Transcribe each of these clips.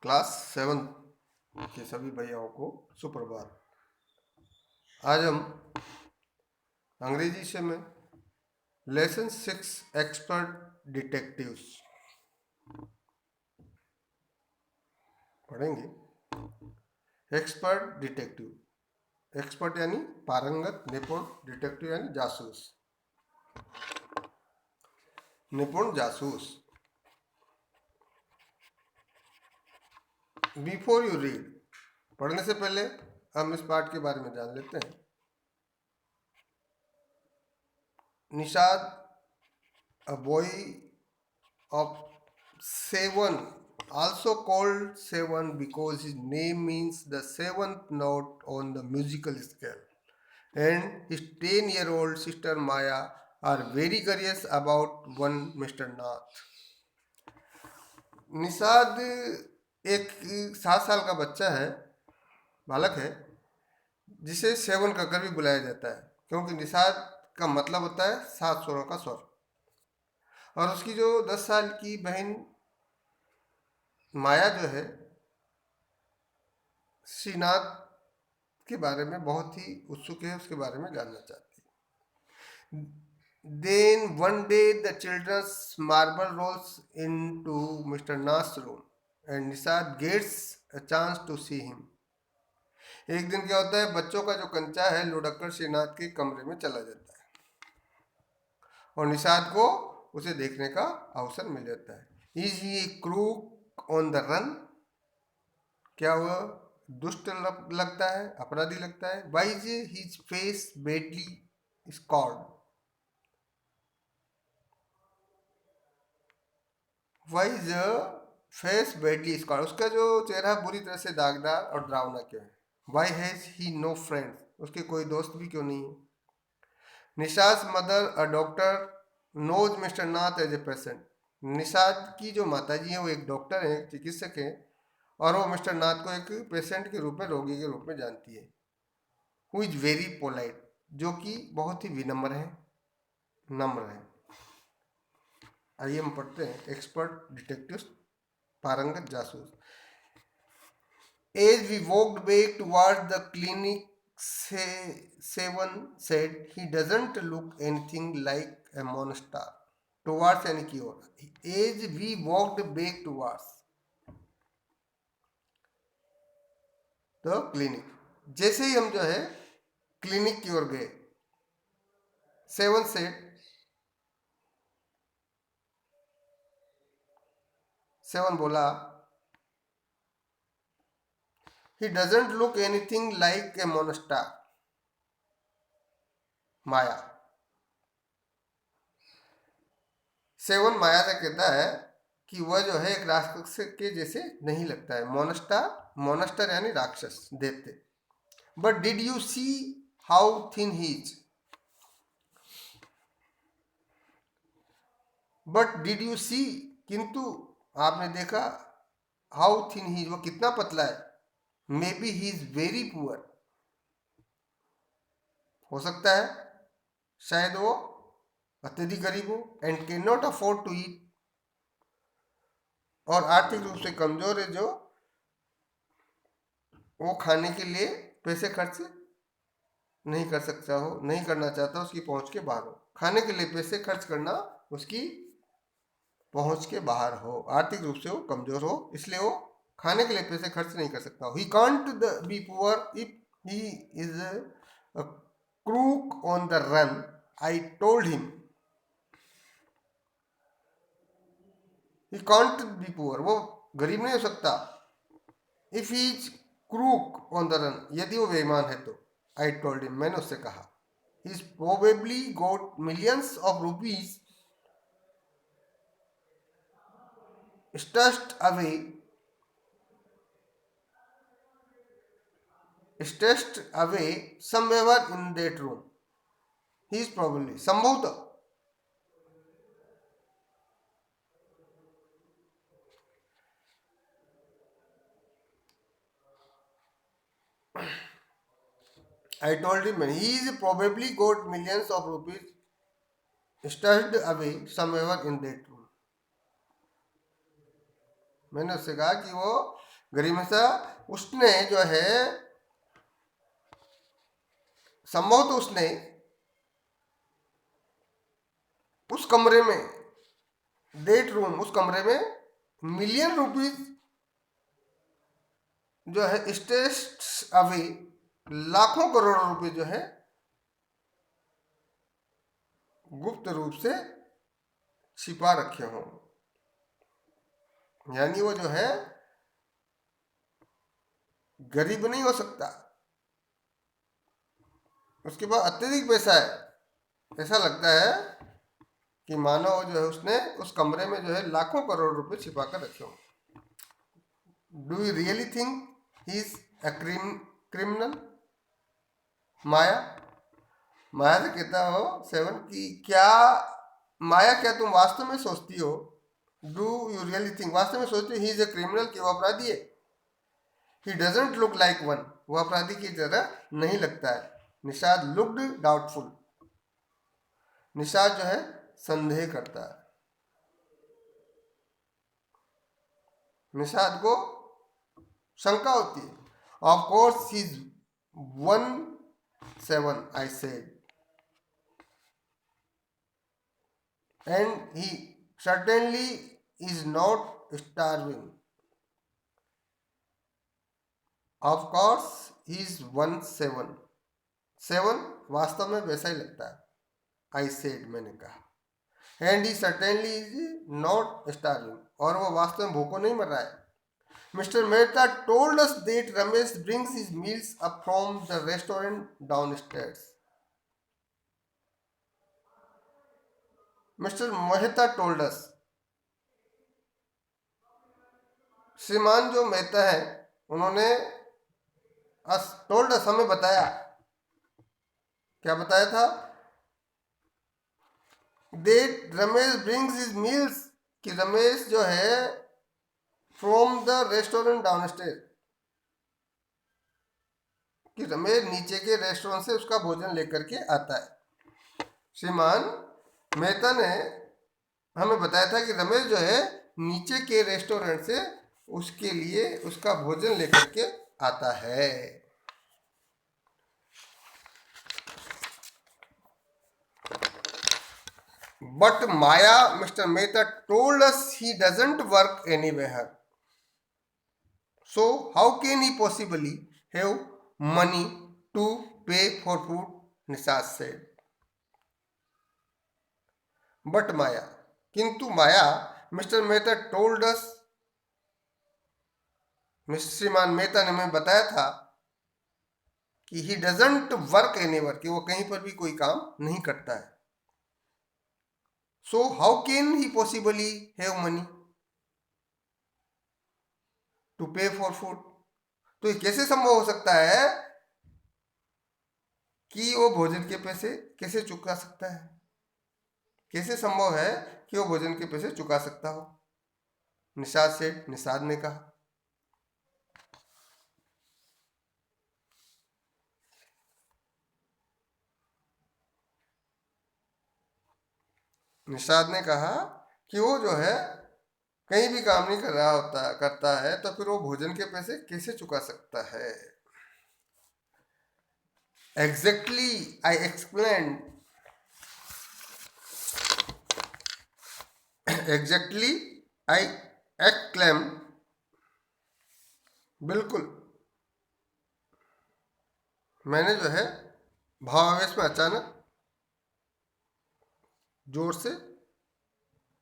Class 7 के सभी भैयाओं को सुप्रभात। आज हम अंग्रेजी से में लेसन 6 एक्सपर्ट डिटेक्टिव्स पढ़ेंगे। एक्सपर्ट डिटेक्टिव, एक्सपर्ट यानी पारंगत, निपुण, डिटेक्टिव यानी जासूस, निपुण जासूस। बिफोर यू रीड, पढ़ने से पहले हम इस पाठ के बारे में जान लेते हैं। Nishad, a boy of 7, also called Seven because his name means the seventh note on the musical scale, and his 10-year-old sister Maya are very curious about one Mr. Nath. Nishad एक 7 साल का बच्चा है, बालक है, जिसे 7 कहकर भी बुलाया जाता है क्योंकि निषाद का मतलब होता है 7 स्वरों का स्वर। और उसकी जो 10 साल की बहन माया जो है, श्रीनाथ के बारे में बहुत ही उत्सुक है, उसके बारे में जानना चाहती है। Then one day the children's marble rolls into Mr. Nath's room and Nishad gets a chance to see him. एक दिन क्या होता है, बच्चों का जो कंचा है लुढ़क श्रीनाथ के कमरे में चला जाता है और निषाद को उसे देखने का अवसर मिल जाता है। Is he crook on the run, क्या वह दुष्ट लगता है, अपराधी लगता है। Why is his face badly scarred, why is face badly scarred, उसका जो चेहरा बुरी तरह से दागदार और डरावना क्यों है। Why has he no friends, उसके कोई दोस्त भी क्यों नहीं है। Nishad mother a doctor knows Mister Nath as a patient, Nishad की जो माताजी है वो एक डॉक्टर है, चिकित्सक है, और वो मिस्टर नाथ को एक पेशेंट के रूप में, रोगी के रूप में जानती है। हु इज वेरी पोलाइट, जो कि बहुत ही विनम्र है, नम्र है। आइए हम पढ़ते हैं एक्सपर्ट डिटेक्टिव, पारंगत जासूस। As we walked back towards the clinic, Seven said, he doesn't look anything like a monster. Towards यानी की ओर, as we walked back towards the clinic, जैसे ही हम जो है क्लिनिक की ओर गए। सेवन said, सेवन बोला, he doesn't look anything like a monster. Maya, Seven Maya से कहता है कि वह जो है एक राक्षस के जैसे नहीं लगता है। मोनस्टर, मोनस्टर यानी राक्षस, दैत्य। But did you see how thin he is, but did you see, किंतु आपने देखा, हाउ थिन ही इज, वो कितना पतला है। Maybe he is very poor, हो सकता है शायद वो अत्यधिक गरीब हो। And can not afford to eat, और आर्थिक रूप से कमजोर है, जो वो खाने के लिए पैसे खर्च नहीं कर सकता हो, नहीं करना चाहता, उसकी पहुंच के बाहर हो। खाने के लिए पैसे खर्च करना उसकी पहुंच के बाहर हो, आर्थिक रूप से वो कमजोर हो, इसलिए वो खाने के लिए पैसे खर्च नहीं कर सकता। He can't be poor if he is a crook on the run, I told him. He can't be poor, वो गरीब नहीं हो सकता। If he is crook on the run, यदि वो बेईमान है तो। आई टोल्ड हिम, मैंने उससे कहा। He is probably got millions of rupees stashed away, stashed away somewhere in that room. He is probably, संभवतः, I told him he is probably got millions of rupees stashed away somewhere in that room. मैंने उससे कहा कि वो गरीब इंसान उसने जो है संभव तो उसने उस कमरे में डेट रूम उस कमरे में मिलियन रुपीज जो है स्टेट अवे लाखों करोड़ों रुपए जो है गुप्त रूप से छिपा रखे हों। यानी वो जो है गरीब नहीं हो सकता, उसके पास अत्यधिक पैसा है। ऐसा लगता है कि मानो जो है उसने उस कमरे में जो है लाखों करोड़ रुपए छिपा कर रखे हों। Do you really think he is a criminal? Maya Maya से कहता हो सेवन कि क्या माया, क्या तुम वास्तव में सोचती हो? डू यू रियली थिंक, वास्तव में सोचती हो ही इज अ क्रिमिनल, कि वो अपराधी है? He doesn't look like one, वो अपराधी की तरह नहीं लगता है। निषाद लुक्ड डाउटफुल, निषाद जो है संदेह करता है। निषाद को शंका होती है। Of course he is 1 7 I said, and he certainly is not starving. Of course he is 1 7, 7 वास्तव में वैसा ही लगता है। I said, मैंने कहा। And he certainly is not starving, और वो वास्तव में भूखों नहीं मर रहा है। Mr. Mehta told us that Ramesh brings his meals up from the restaurant downstairs. Mr. Mehta told us, श्रीमान जो मेहता है उन्होंने टोल्ड अस, हमें बताया। क्या बताया था? That Ramesh brings his meals, कि रमेश जो है फ्रॉम द रेस्टोरेंट डाउनस्टेयर, कि रमेश नीचे के रेस्टोरेंट से उसका भोजन लेकर के आता है। श्रीमान मेहता ने हमें बताया था कि रमेश जो है नीचे के रेस्टोरेंट से उसके लिए उसका भोजन लेकर के आता है। But Maya, Mr. Mehta told us he doesn't work anywhere. So how can he possibly have money to pay for food? Nisad said. But Maya, किंतु माया, मिस्टर मेहता टोल्ड अस, श्रीमान मेहता ने हमें बताया था कि ही डजंट वर्क एनीवेयर, कि वो कहीं पर भी कोई काम नहीं करता है। So how can he possibly have money to pay for food? तो ये कैसे संभव हो सकता है कि वो भोजन के पैसे कैसे चुका सकता है? कैसे संभव है कि वो भोजन के पैसे चुका सकता हो? निषाद ने कहा। निषाद ने कहा कि वो जो है कहीं भी काम नहीं कर रहा होता करता है, तो फिर वो भोजन के पैसे कैसे चुका सकता है? Exactly I explain, exactly I acclaim, बिल्कुल। मैंने जो है भावावेश में अचानक जोर से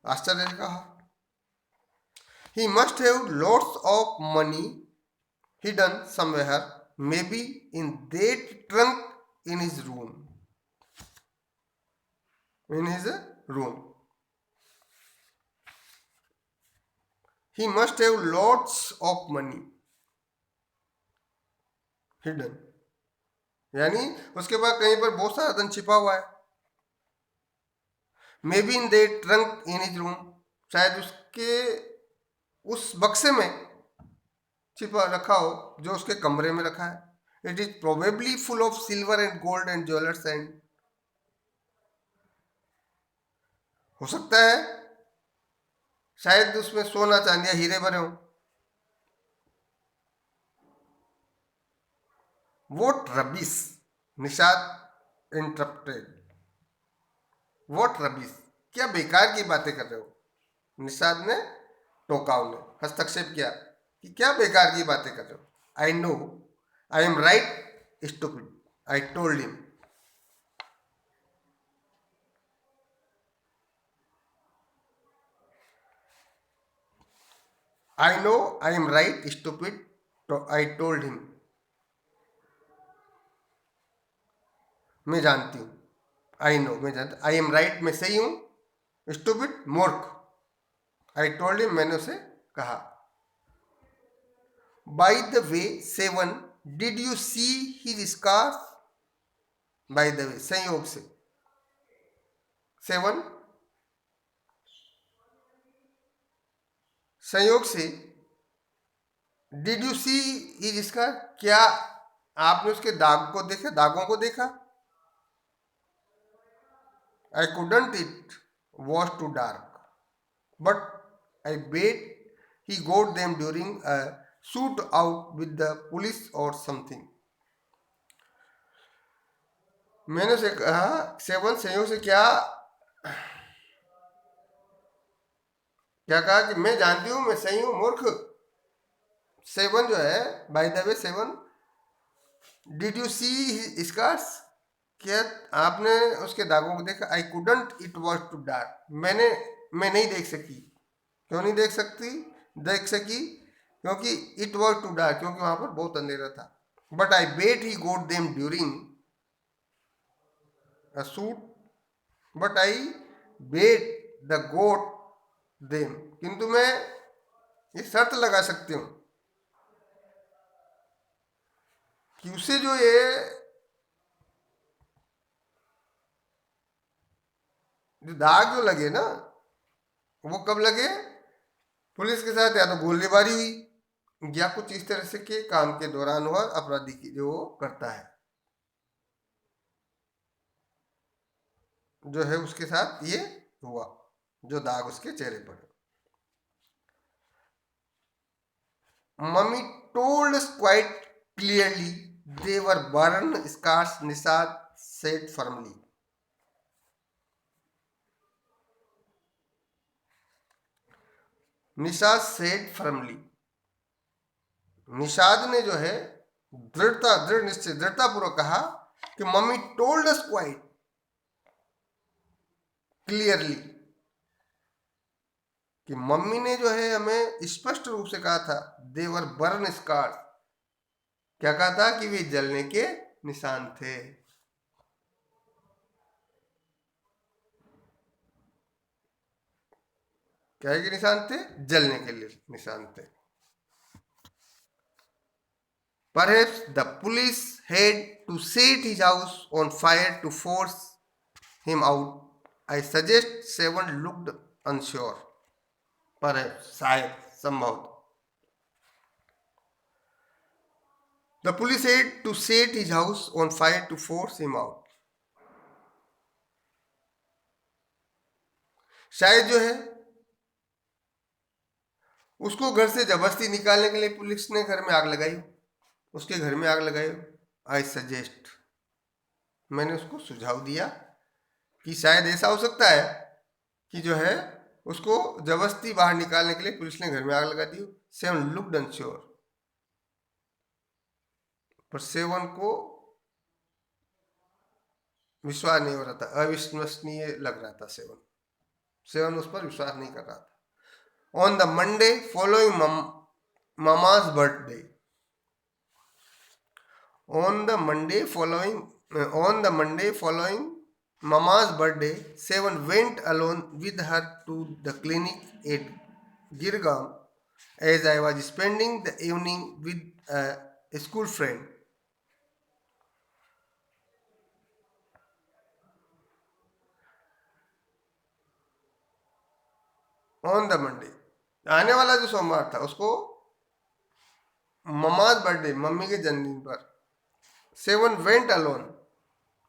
आश्चर्य से कहा। He must have lots of money hidden somewhere, maybe in that trunk in his room. In his room. He must have lots of money hidden. यानी उसके पास कहीं पर बहुत सारा धन छिपा हुआ है। Maybe in that trunk in his room, शायद उसके उस बक्से में छिपा रखा हो जो उसके कमरे में रखा है। It is probably full of silver and gold and jewellers and, हो सकता है शायद उसमें सोना चांदिया हीरे भरे हो। Vote rubbish, Nishad interrupted. Vote rubbish, क्या बेकार की बातें कर रहे हो। निषाद ने, टोका उन्हें, हस्तक्षेप किया कि क्या बेकार की बातें कर रहे हो। I know, I am right stupid, I told him. I know I am right stupid, I told him. मैं जानती हूँ, आई नो मैं जानता, आई एम राइट मैं सही हूँ, स्टूपिड मूर्ख, आई टोल्ड हिम मैंने उसे कहा। By the way Seven, did you see his scarf. By the way, संयोग से, सेवन, संयोग से, did you see his scarf, क्या आपने उसके दाग को देखा, दागों को देखा। I couldn't, it was too dark, but I bet he got them during a shoot out with the police or something। मैंने उसे कहा, सेवन, संयोग से, क्या क्या कहा कि मैं जानती हूँ मैं सही हूँ मूर्ख। सेवन जो है, by the way Seven, did you see scars, क्या आपने उसके दागों को देखा। I couldn't, it was too dark, मैं नहीं देख सकी। क्यों नहीं देख सकी, क्योंकि इट वॉज टू डार्क, क्योंकि वहां पर बहुत अंधेरा था। But I bet he got them during a shoot, but I bet the goat them, किंतु मैं ये शर्त लगा सकती हूँ कि उसे जो ये जो दाग जो लगे ना, वो कब लगे, पुलिस के साथ या तो गोलीबारी हुई या कुछ इस तरह से के काम के दौरान हुआ, अपराधी की जो वो करता है, जो है उसके साथ ये हुआ, जो दाग उसके चेहरे पर। Mummy told us quite clearly they were burn scars, Nishad said firmly। Nishad said firmly, Nishad ने जो है दृढ़ निश्चय, दृढ़ता पूर्वक कहा कि mummy told us quite clearly, कि मम्मी ने जो है हमें स्पष्ट रूप से कहा था, देवर बर्न स्कार, क्या कहा था कि वे जलने के निशान थे। क्या के निशान थे, जलने के लिए निशान थे। Perhaps the police had to set his house on fire to force him out। I suggest Seven looked unsure। Perhaps, शायद, संभव। The police had to set his house on fire to force him out। शायद जो है उसको घर से जबरदस्ती निकालने के लिए पुलिस ने घर में आग लगाई, उसके घर में आग लगाई। आई सजेस्ट, मैंने उसको सुझाव दिया कि शायद ऐसा हो सकता है कि जो है उसको जबरदस्ती बाहर निकालने के लिए पुलिस ने घर में आग लगा दी। सेवन लुक्ड अनश्योर, पर सेवन को विश्वास नहीं हो रहा था, अविश्वसनीय लग रहा था। सेवन उस पर विश्वास नहीं कर रहा था। On the Monday following mama's birthday, on the Monday following Mama's birthday, Seven went alone with her to the clinic at Girgaon, as I was spending the evening with a school friend। On the Monday, आने वाला जो सोमवार था, उसको mama's birthday, mummy के जन्मदिन पर, Seven went alone,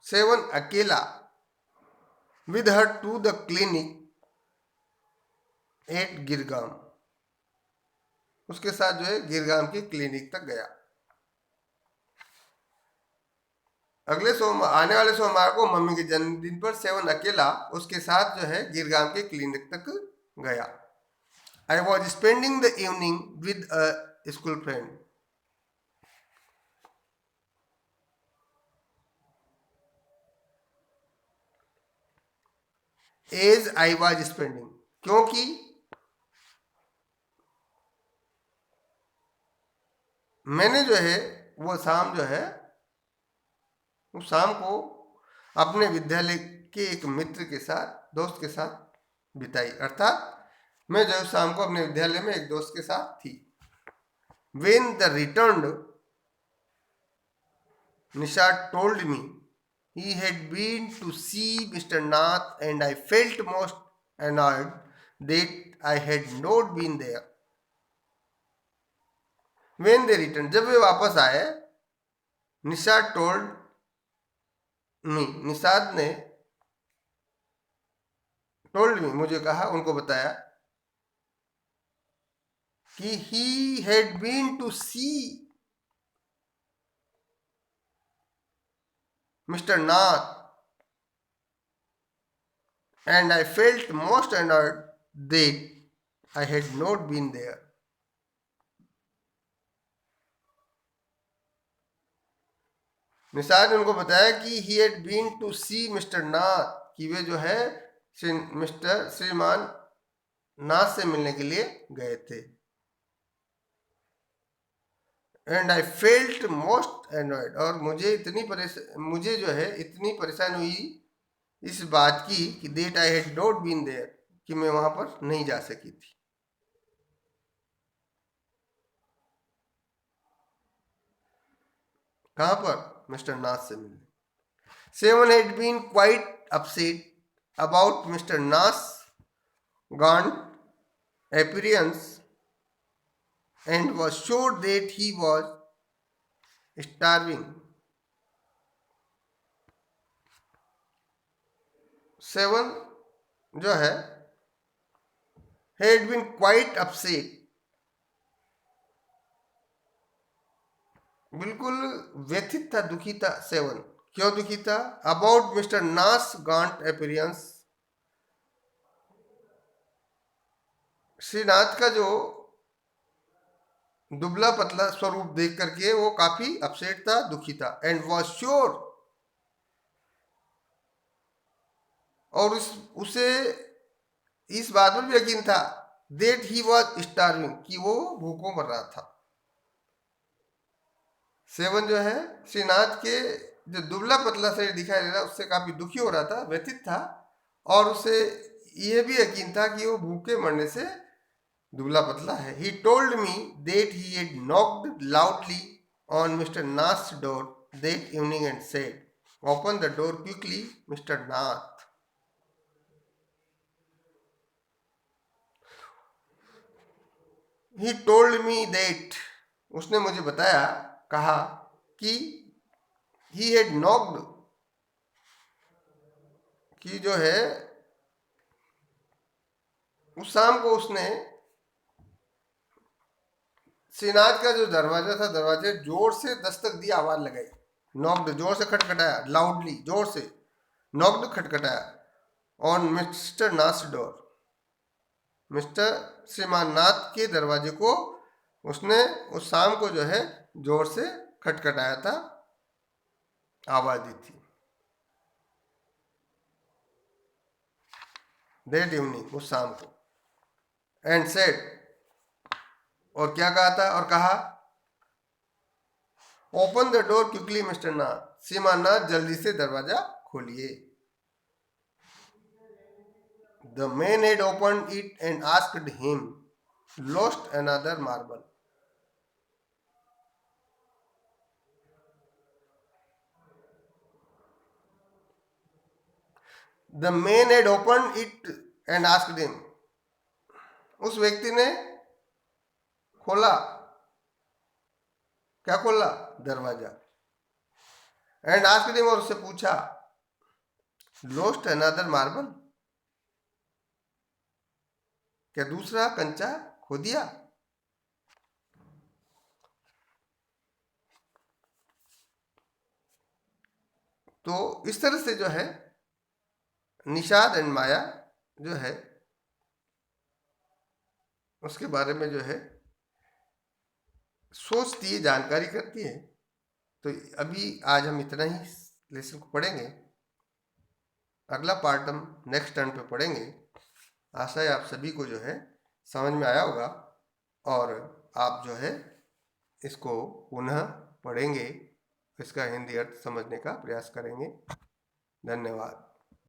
Seven अकेला, with her to the clinic at Girgaum, उसके साथ जो है गिरगाम की क्लिनिक तक गया। अगले सोमवार, आने वाले सोमवार को मम्मी के जन्मदिन पर सेवन अकेला उसके साथ जो है गिरगाम के क्लिनिक तक गया। I was spending the evening with a school friend. As I was spending, क्योंकि मैंने जो है वो शाम जो है उस शाम को अपने विद्यालय के एक मित्र के साथ, दोस्त के साथ बिताई। अर्थात मैं जो शाम को अपने विद्यालय में एक दोस्त के साथ थी। When the returned, Nishad told me he had been to see Mr. Nath and I felt most annoyed that I had not been there. When they returned, जब वे वापस आए, निषाद told me, निषाद ने told me, मुझे कहा, उनको बताया कि he had been to see Mr. Nath and I felt most annoyed that I had not been there. Nishad ने उनको बताया कि he had been to see mister Nath, कि वे जो है मिस्टर श्रीमान नाथ से मिलने के लिए गए थे। And I felt most annoyed, और मुझे जो है इतनी परेशानी हुई इस बात की कि that I had not been there, कि मैं वहां पर नहीं जा सकी थी। कहां पर? मिस्टर नाथ से मिलने। Seven had been quite upset about Mr. Nath's gaunt appearance and was sure that he was starving. Seven जो है had been quite upset, बिल्कुल व्यथित था, दुखी था। सेवन क्यों दुखी था? अबाउट मिस्टर नास गांट अपीयरेंस, श्रीनाथ का जो दुबला पतला स्वरूप देख करके वो काफी अपसेट था, दुखी था। एंड वॉज श्योर, और उसे इस बात पर भी यकीन था, दैट ही वॉज स्टार्विंग, कि वो भूखों मर रहा था। सेवन जो है श्रीनाथ के जो दुबला पतला शरीर दिखाई दे रहा उससे काफी दुखी हो रहा था, व्यथित था, और उसे यह भी यकीन था कि वो भूखे मरने से दुबला पतला है। He told me that he had knocked loudly on mister Nath's door that evening and said, open the door quickly mister Nath. He told me that, उसने मुझे बताया, कहा कि ही हैड नॉक्ड, कि जो है उस शाम को उसने श्रीनाथ का जो दरवाजा था, दरवाजे जोर से दस्तक दी, आवाज लगाई। नॉक्ड जोर से खटखटाया, लाउडली जोर से, नॉक्ड खटखटाया, on mister Nath door, mister श्रीमान नाथ के दरवाजे को उसने उस शाम को जो है जोर से खटखटाया था, आवाज दी थी। दैट इवनिंग, उस शाम को। एंड सेड, और क्या कहा था? और कहा, open the door quickly mister Nath, श्रीमान नाथ जल्दी से दरवाजा खोलिए। The man had open it and asked him, lost another marble. The man had opened it and asked him, उस व्यक्ति ने खोला, क्या खोला? दरवाजा। एंड आस्क्ड हिम, और उससे पूछा, lost another marble, क्या दूसरा कंचा खो दिया? तो इस तरह से जो है निषाद एंड माया जो है उसके बारे में जो है सोचती है, जानकारी करती है। तो अभी आज हम इतना ही लेसन को पढ़ेंगे, अगला पार्ट हम नेक्स्ट टर्न पे पढ़ेंगे। आशा है आप सभी को जो है समझ में आया होगा और आप जो है इसको पुनः पढ़ेंगे, इसका हिंदी अर्थ समझने का प्रयास करेंगे। धन्यवाद।